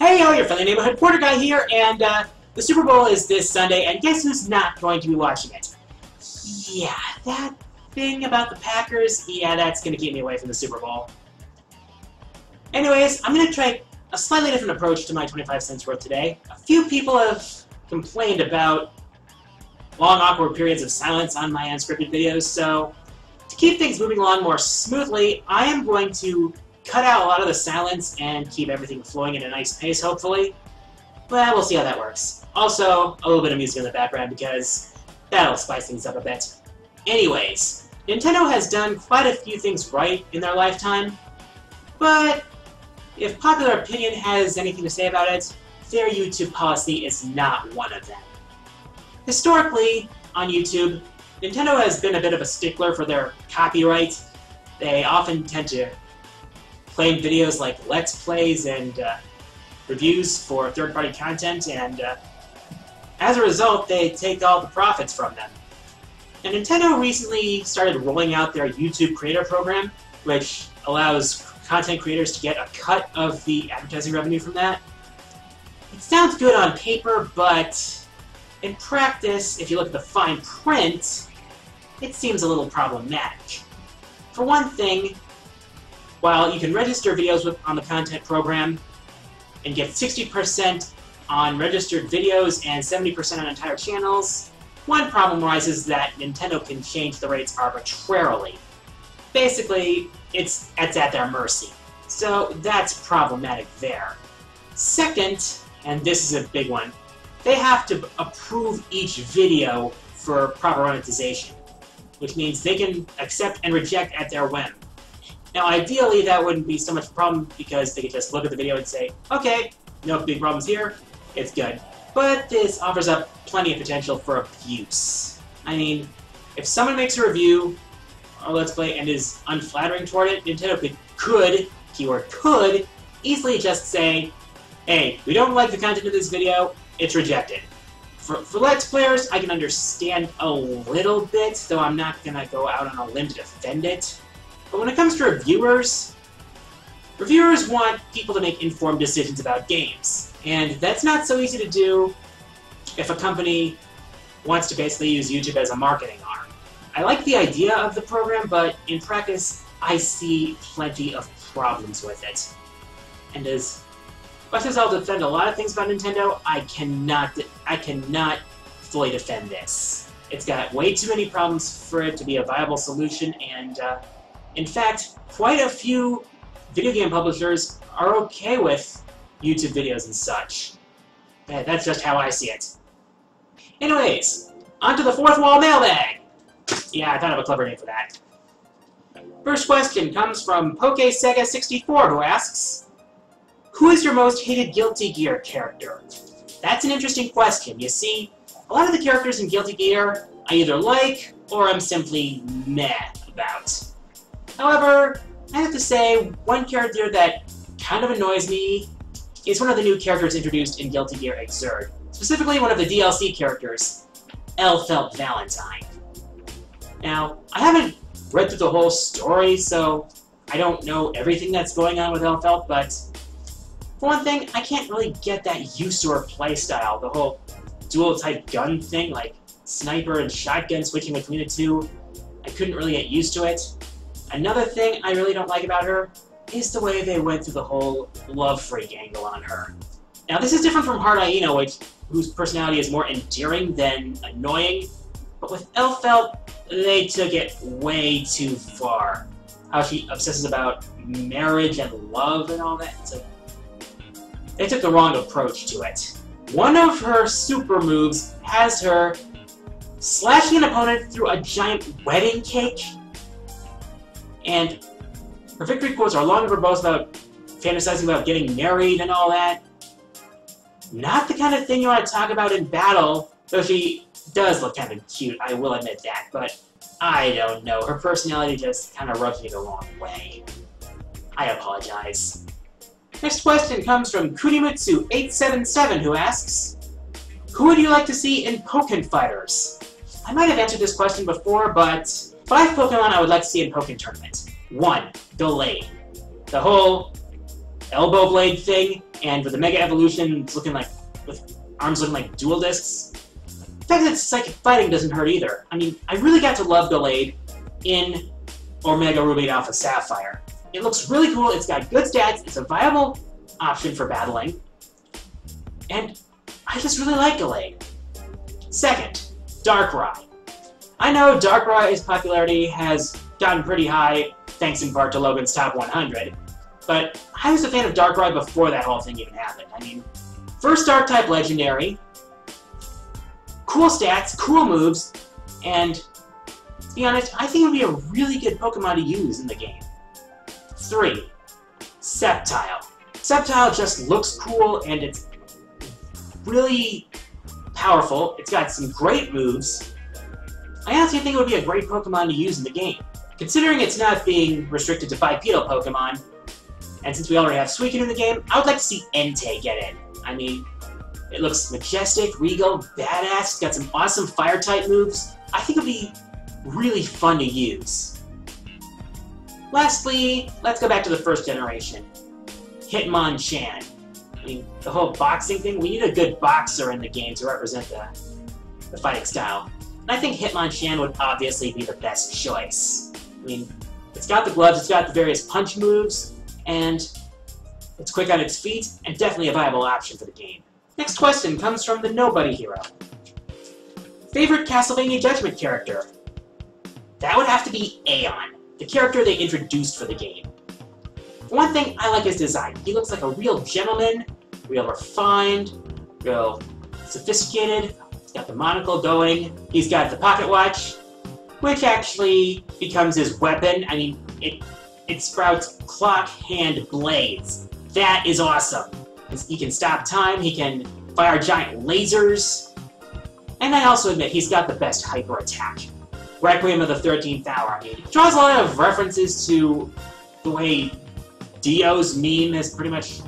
Hey, yo, your friendly neighborhood reporter guy here, and the Super Bowl is this Sunday, and guess who's not going to be watching it? Yeah, that thing about the Packers, yeah, that's going to keep me away from the Super Bowl. Anyways, I'm going to try a slightly different approach to my 25 cents worth today. A few people have complained about long, awkward periods of silence on my unscripted videos, so to keep things moving along more smoothly, I am going to cut out a lot of the silence and keep everything flowing at a nice pace, hopefully. Well, we'll see how that works. Also, a little bit of music in the background because that'll spice things up a bit. Anyways, Nintendo has done quite a few things right in their lifetime, but if popular opinion has anything to say about it, their YouTube policy is not one of them. Historically, on YouTube, Nintendo has been a bit of a stickler for their copyright. They often tend to claim videos like Let's Plays and reviews for third-party content, and as a result, they take all the profits from them. And Nintendo recently started rolling out their YouTube Creator Program, which allows content creators to get a cut of the advertising revenue from that. It sounds good on paper, but in practice, if you look at the fine print, it seems a little problematic. For one thing, while you can register videos on the content program and get 60% on registered videos and 70% on entire channels, one problem arises that Nintendo can change the rates arbitrarily. Basically, it's at their mercy. So that's problematic there. Second, and this is a big one, they have to approve each video for proper monetization, which means they can accept and reject at their whim. Now, ideally, that wouldn't be so much a problem because they could just look at the video and say, okay, no big problems here, it's good. But this offers up plenty of potential for abuse. I mean, if someone makes a review or Let's Play and is unflattering toward it, Nintendo could, keyword could, easily just say, hey, we don't like the content of this video, it's rejected. For Let's Players, I can understand a little bit, though I'm not going to go out on a limb to defend it. But when it comes to reviewers want people to make informed decisions about games. And that's not so easy to do if a company wants to basically use YouTube as a marketing arm. I like the idea of the program, but in practice, I see plenty of problems with it. And as much as I'll defend a lot of things about Nintendo, I cannot fully defend this. It's got way too many problems for it to be a viable solution, and in fact, quite a few video game publishers are okay with YouTube videos and such. That's just how I see it. Anyways, onto the fourth wall mailbag! Yeah, I thought of a clever name for that. First question comes from PokeSega64, who asks, who is your most hated Guilty Gear character? That's an interesting question. You see, a lot of the characters in Guilty Gear I either like, or I'm simply meh about. However, I have to say, one character that kind of annoys me is one of the new characters introduced in Guilty Gear Xrd. Specifically, one of the DLC characters, Elphelt Valentine. Now, I haven't read through the whole story, so I don't know everything that's going on with Elphelt, but for one thing, I can't really get that used to her playstyle, the whole dual-type gun thing, like sniper and shotgun switching between the two. I couldn't really get used to it. Another thing I really don't like about her is the way they went through the whole love freak angle on her. Now, this is different from Hard Aino, whose personality is more endearing than annoying, but with Elphelt, they took it way too far. How she obsesses about marriage and love and all that. So they took the wrong approach to it. One of her super moves has her slashing an opponent through a giant wedding cake, and her victory quotes are long and verbose about fantasizing about getting married and all that. Not the kind of thing you want to talk about in battle, though she does look kind of cute, I will admit that, but I don't know, her personality just kind of rubs me the wrong way. I apologize. Next question comes from Kunimitsu877, who asks, who would you like to see in Pokken Fighters? I might have answered this question before, but 5 Pokemon I would like to see in Pokken Tournament. 1. Gallade. The whole elbow blade thing and with the Mega Evolution, it's looking like, with arms looking like dual discs. The fact that it's psychic fighting doesn't hurt either. I mean, I really got to love Gallade in Omega Ruby Alpha Sapphire. It looks really cool, it's got good stats, it's a viable option for battling, and I just really like Gallade. Second, Darkrai. I know Darkrai's popularity has gotten pretty high, thanks in part to Logan's Top 100, but I was a fan of Darkrai before that whole thing even happened. I mean, first Dark-type Legendary, cool stats, cool moves, and to be honest, I think it would be a really good Pokemon to use in the game. 3. Sceptile. Sceptile just looks cool, and it's really powerful. It's got some great moves. I honestly think it would be a great Pokemon to use in the game. Considering it's not being restricted to bipedal Pokemon, and since we already have Suicune in the game, I would like to see Entei get in. I mean, it looks majestic, regal, badass, it's got some awesome Fire-type moves. I think it would be really fun to use. Lastly, let's go back to the first generation. Hitmonchan. I mean, the whole boxing thing, we need a good boxer in the game to represent the fighting style. And I think Hitmonchan would obviously be the best choice. I mean, it's got the gloves, it's got the various punch moves, and it's quick on its feet, and definitely a viable option for the game. Next question comes from the Nobody Hero. Favorite Castlevania Judgment character? That would have to be Aeon, the character they introduced for the game. One thing I like his design. He looks like a real gentleman, real refined, real sophisticated. He's got the monocle going. He's got the pocket watch, which actually becomes his weapon. I mean, it sprouts clock hand blades. That is awesome. He can stop time, he can fire giant lasers, and I also admit he's got the best hyper attack. Requiem of the 13th Hour. I mean, it draws a lot of references to the way Dio's meme has pretty much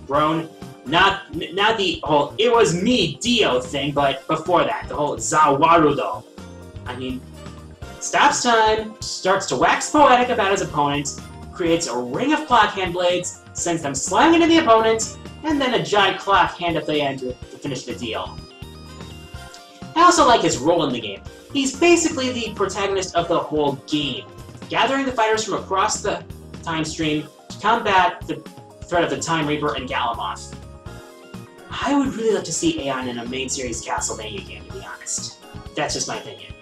grown. Not the whole "it was me, Dio" thing, but before that, the whole Zawarudo. I mean, stops time, starts to wax poetic about his opponent, creates a ring of clock hand blades, sends them slamming into the opponent, and then a giant clock hand at the end to finish the deal. I also like his role in the game. He's basically the protagonist of the whole game, gathering the fighters from across the time stream to combat the threat of the Time Reaper and Galamoth. I would really like to see Aeon in a main series Castlevania game, to be honest. That's just my opinion.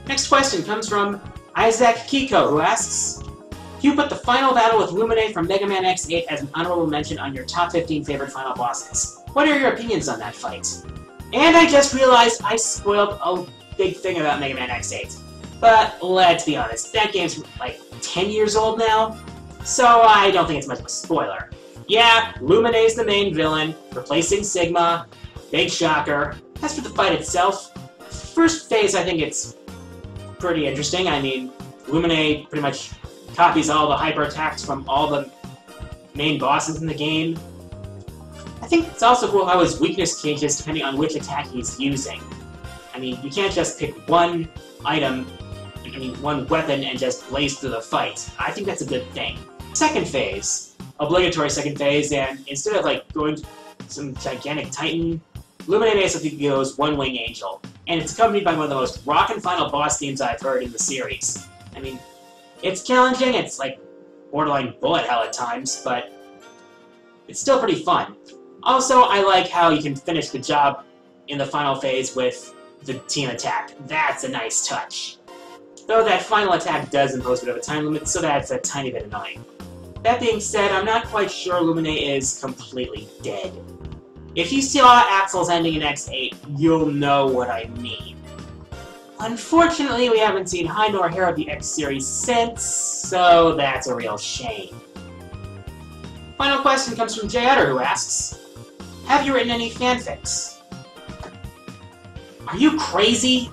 Next question comes from Isaac Kiko, who asks, you put the final battle with Lumine from Mega Man X8 as an honorable mention on your top 15 favorite final bosses. What are your opinions on that fight? And I just realized I spoiled a big thing about Mega Man X8. But let's be honest, that game's like 10 years old now, so I don't think it's much of a spoiler. Yeah, Lumine's the main villain, replacing Sigma, big shocker. As for the fight itself, first phase I think it's pretty interesting. I mean, Lumine pretty much copies all the hyper attacks from all the main bosses in the game. I think it's also cool how his weakness changes depending on which attack he's using. I mean, you can't just pick one item, one weapon and just blaze through the fight. I think that's a good thing. Second phase, obligatory second phase, and instead of like going to some gigantic titan, Lumine basically goes One Wing Angel, and it's accompanied by one of the most rockin' final boss themes I've heard in the series. I mean, it's challenging, it's like borderline bullet hell at times, but it's still pretty fun. Also, I like how you can finish the job in the final phase with the team attack. That's a nice touch. Though that final attack does impose a bit of a time limit, so that's a tiny bit annoying. That being said, I'm not quite sure Lumine is completely dead. If you saw Axel's ending in X8, you'll know what I mean. Unfortunately, we haven't seen High nor Hair of the X series since, so that's a real shame. Final question comes from Jay Utter, who asks, have you written any fanfics? Are you crazy?